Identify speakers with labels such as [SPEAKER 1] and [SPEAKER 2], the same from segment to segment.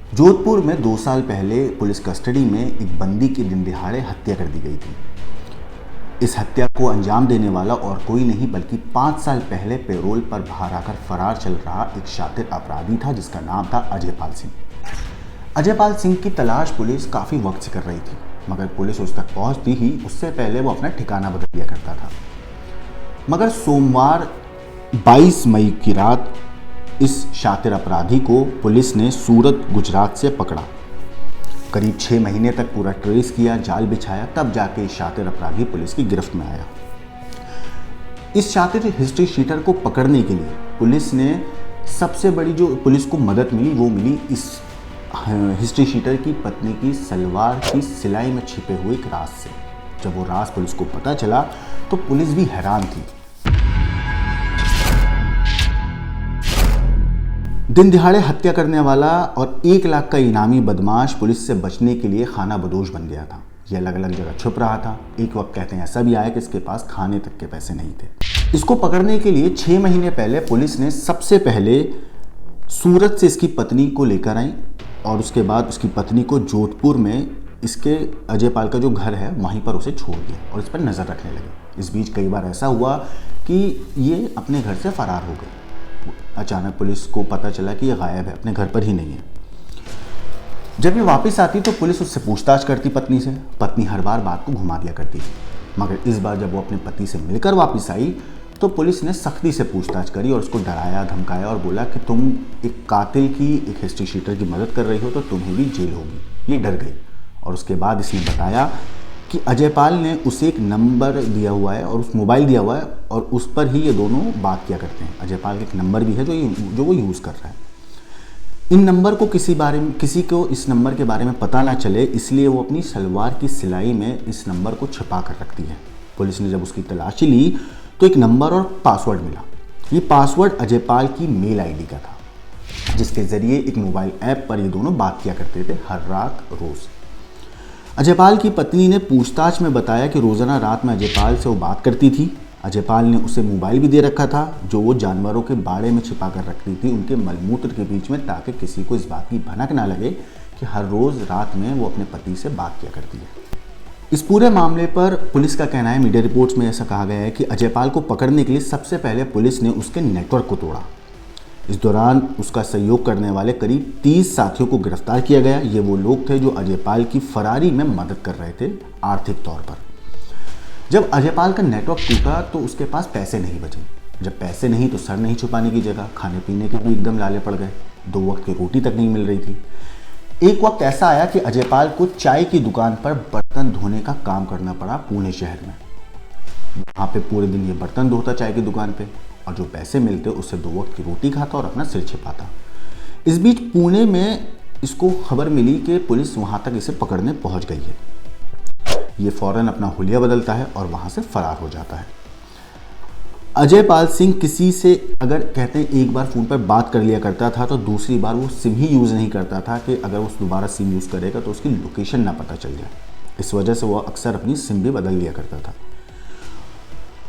[SPEAKER 1] जोधपुर में 2 साल पहले पुलिस कस्टडी में एक बंदी की दिन दिहाड़े हत्या कर दी गई थी। इस हत्या को अंजाम देने वाला और कोई नहीं बल्कि 5 साल पहले पैरोल पर बाहर आकर फरार चल रहा एक शातिर अपराधी था जिसका नाम था अजयपाल सिंह। अजयपाल सिंह की तलाश पुलिस काफ़ी वक्त से कर रही थी, मगर पुलिस उस तक पहुंचती ही उससे पहले वो अपना ठिकाना बदल दिया करता था। मगर सोमवार 22 मई की रात इस शातिर अपराधी को पुलिस ने सूरत गुजरात से पकड़ा। करीब 6 महीने तक पूरा ट्रेस किया, जाल बिछाया, तब जाके इस शातिर अपराधी पुलिस की गिरफ्त में आया। इस शातिर हिस्ट्री शीटर को पकड़ने के लिए पुलिस ने सबसे बड़ी जो पुलिस को मदद मिली वो मिली इस हिस्ट्री शीटर की पत्नी की सलवार की सिलाई में छिपे हुए एक राज से। जब वो राज पुलिस को पता चला तो पुलिस भी हैरान थी। दिन दिहाड़े हत्या करने वाला और 1 लाख का इनामी बदमाश पुलिस से बचने के लिए खाना बदोश बन गया था। ये अलग अलग जगह छुप रहा था। एक वक्त कहते हैं ऐसा भी आया कि इसके पास खाने तक के पैसे नहीं थे। इसको पकड़ने के लिए 6 महीने पहले पुलिस ने सबसे पहले सूरत से इसकी पत्नी को लेकर आई और उसके बाद उसकी पत्नी को जोधपुर में इसके अजयपाल का जो घर है वहीं पर उसे छोड़ दिया और इस पर नज़र रखने लगे। इस बीच कई बार ऐसा हुआ कि ये अपने घर से फरार हो गए। अचानक पुलिस को पता चला कि ये गायब है, अपने घर पर ही नहीं है। जब ये वापस आती तो पुलिस उससे पूछताछ करती पत्नी से। पत्नी हर बार बात को घुमा दिया करती थी, मगर इस बार जब वो अपने पति से मिलकर वापस आई तो पुलिस ने सख्ती से पूछताछ करी और उसको डराया धमकाया और बोला कि तुम एक कातिल की, एक हिस्ट्री शीटर की मदद कर रही हो तो तुम्हें भी जेल होगी। ये डर गई और उसके बाद इसने बताया कि अजयपाल ने उसे एक नंबर दिया हुआ है और उस मोबाइल दिया हुआ है और उस पर ही ये दोनों बात किया करते हैं। अजयपाल का एक नंबर भी है जो वो यूज़ कर रहा है। इन नंबर को किसी को इस नंबर के बारे में पता ना चले, इसलिए वो अपनी सलवार की सिलाई में इस नंबर को छिपा कर रखती है। पुलिस ने जब उसकी तलाशी ली तो एक नंबर और पासवर्ड मिला। ये पासवर्ड अजयपाल की मेल आईडी का था, जिसके ज़रिए एक मोबाइल ऐप पर ये दोनों बात किया करते थे हर रात रोज़। अजयपाल की पत्नी ने पूछताछ में बताया कि रोज़ाना रात में अजयपाल से वो बात करती थी। अजयपाल ने उसे मोबाइल भी दे रखा था जो वो जानवरों के बाड़े में छिपा कर रखती थी उनके मलमूत्र के बीच में, ताकि किसी को इस बात की भनक ना लगे कि हर रोज़ रात में वो अपने पति से बात किया करती है। इस पूरे मामले पर पुलिस का कहना है, मीडिया रिपोर्ट्स में ऐसा कहा गया है कि अजयपाल को पकड़ने के लिए सबसे पहले पुलिस ने उसके नेटवर्क को तोड़ा। इस दौरान उसका सहयोग करने वाले करीब 30 साथियों को गिरफ्तार किया गया। ये वो लोग थे जो अजयपाल की फरारी में मदद कर रहे थे आर्थिक तौर पर। जब अजयपाल का नेटवर्क टूटा तो उसके पास पैसे नहीं बचे। जब पैसे नहीं तो सर नहीं छुपाने की जगह खाने पीने के भी एकदम लाले पड़ गए। 2 वक्त की रोटी तक नहीं मिल रही थी। एक वक्त ऐसा आया कि अजयपाल को चाय की दुकान पर बर्तन धोने का काम करना पड़ा पुणे शहर में। वहाँ पे पूरे दिन ये बर्तन धोता चाय की दुकान पे और जो पैसे मिलते उससे 2 वक्त की रोटी खाता और अपना सिर छिपाता। इस बीच पुणे में इसको खबर मिली कि पुलिस वहाँ तक इसे पकड़ने पहुँच गई है। ये फौरन अपना हुलिया बदलता है और वहाँ से फरार हो जाता है। अजयपाल सिंह किसी से अगर कहते हैं एक बार फ़ोन पर बात कर लिया करता था तो दूसरी बार वो सिम ही यूज़ नहीं करता था कि अगर वो दोबारा सिम यूज़ करेगा तो उसकी लोकेशन ना पता चल जाए। इस वजह से वो अक्सर अपनी सिम भी बदल लिया करता था।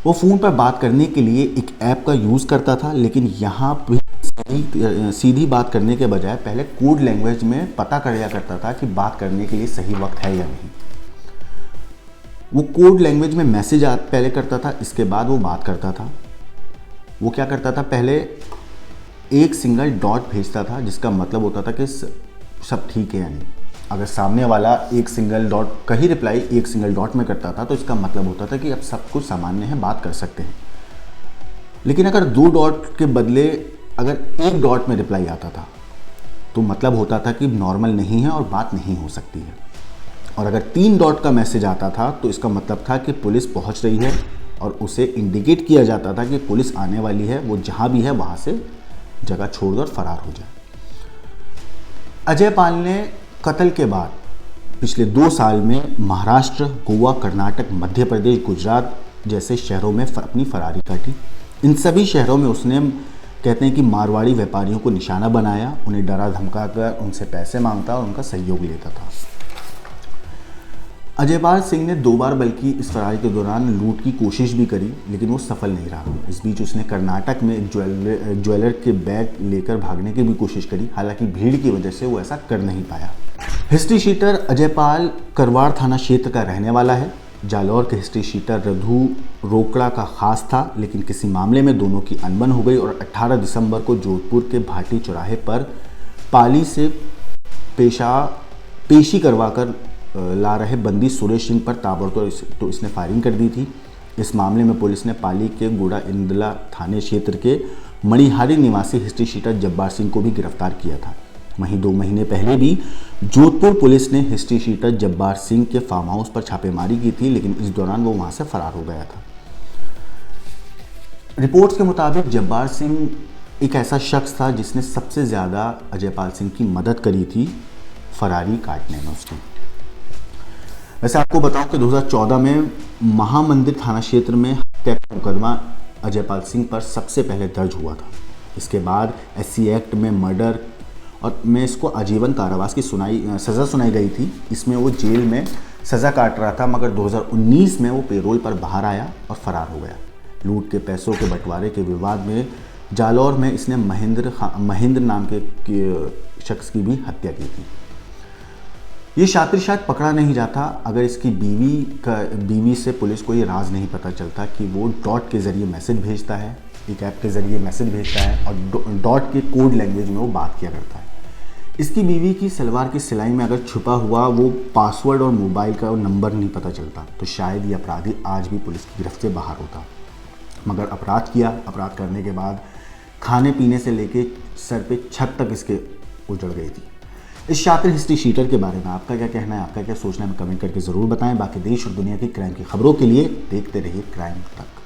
[SPEAKER 1] वो फ़ोन पर बात करने के लिए एक ऐप का यूज़ करता था, लेकिन यहाँ भी सीधी बात करने के बजाय पहले कोड लैंग्वेज में पता कर लिया करता था कि बात करने के लिए सही वक्त है या नहीं। वो कोड लैंग्वेज में मैसेज पहले करता था, इसके बाद वो बात करता था। वो क्या करता था, पहले एक सिंगल डॉट भेजता था जिसका मतलब होता था कि सब ठीक है या नहीं। अगर सामने वाला एक सिंगल डॉट का ही रिप्लाई एक सिंगल डॉट में करता था तो इसका मतलब होता था कि अब सब कुछ सामान्य है, बात कर सकते हैं। लेकिन अगर 2 डॉट के बदले अगर 1 डॉट में रिप्लाई आता था तो मतलब होता था कि नॉर्मल नहीं है और बात नहीं हो सकती है। और अगर 3 डॉट का मैसेज आता था तो इसका मतलब था कि पुलिस पहुंच रही है और उसे इंडिकेट किया जाता था कि पुलिस आने वाली है, वो जहां भी है वहां से जगह छोड़कर फरार हो जाए। अजयपाल ने कत्ल के बाद पिछले 2 साल में महाराष्ट्र, गोवा, कर्नाटक, मध्य प्रदेश, गुजरात जैसे शहरों में अपनी फरारी काटी। इन सभी शहरों में उसने कहते हैं कि मारवाड़ी व्यापारियों को निशाना बनाया, उन्हें डरा धमका कर उनसे पैसे मांगता और उनका सहयोग लेता था। अजयपाल सिंह ने 2 बार बल्कि इस फरारी के दौरान लूट की कोशिश भी करी, लेकिन वो सफल नहीं रहा। इस बीच उसने कर्नाटक में एक ज्वेलर के बैग लेकर भागने की भी कोशिश करी, हालांकि भीड़ की वजह से वो ऐसा कर नहीं पाया। हिस्ट्री शीटर अजयपाल करवाड़ थाना क्षेत्र का रहने वाला है। जालौर के हिस्ट्री शीटर रघु रोकड़ा का खास था, लेकिन किसी मामले में दोनों की अनबन हो गई और 18 दिसंबर को जोधपुर के भाटी चौराहे पर पाली से पेशी करवाकर ला रहे बंदी सुरेश सिंह पर ताबड़तोड़ तो इसने फायरिंग कर दी थी। इस मामले में पुलिस ने पाली के गुड़ा इंदला थाने क्षेत्र के मणिहारी निवासी हिस्ट्री शीटर जब्बार सिंह को भी गिरफ्तार किया था। वहीं 2 महीने पहले भी जोधपुर पुलिस ने हिस्ट्री शीटर जब्बार सिंह के फार्म हाउस पर छापेमारी की थी, लेकिन इस दौरान वो वहां से फरार हो गया था। रिपोर्ट्स के मुताबिक जब्बार सिंह एक ऐसा शख्स था जिसने सबसे ज़्यादा अजयपाल सिंह की मदद करी थी फरारी काटने में उसकी। वैसे आपको बताऊं कि 2014 में महामंदिर थाना क्षेत्र में हत्या का मुकदमा अजयपाल सिंह पर सबसे पहले दर्ज हुआ था। इसके बाद SC एक्ट में मर्डर और में इसको आजीवन कारावास की सज़ा सुनाई गई थी। इसमें वो जेल में सज़ा काट रहा था, मगर 2019 में वो पेरोल पर बाहर आया और फरार हो गया। लूट के पैसों के बंटवारे के विवाद में जालौर में इसने महेंद्र नाम के शख्स की भी हत्या की थी। ये शातिर शायद पकड़ा नहीं जाता अगर इसकी बीवी से पुलिस को ये राज नहीं पता चलता कि वो डॉट के ज़रिए मैसेज भेजता है, एक ऐप के ज़रिए मैसेज भेजता है और डॉट के कोड लैंग्वेज में वो बात किया करता है। इसकी बीवी की सलवार की सिलाई में अगर छुपा हुआ वो पासवर्ड और मोबाइल का नंबर नहीं पता चलता तो शायद ये अपराधी आज भी पुलिस की गिरफ्त से बाहर होता। मगर अपराध करने के बाद खाने पीने से लेके सर पे छत तक इसके उजड़ गई थी। इस शातिर हिस्ट्री शीटर के बारे में आपका क्या कहना है, आपका क्या सोचना है, कमेंट करके ज़रूर बताएं। बाकी देश और दुनिया की क्राइम की खबरों के लिए देखते रहिए क्राइम तक।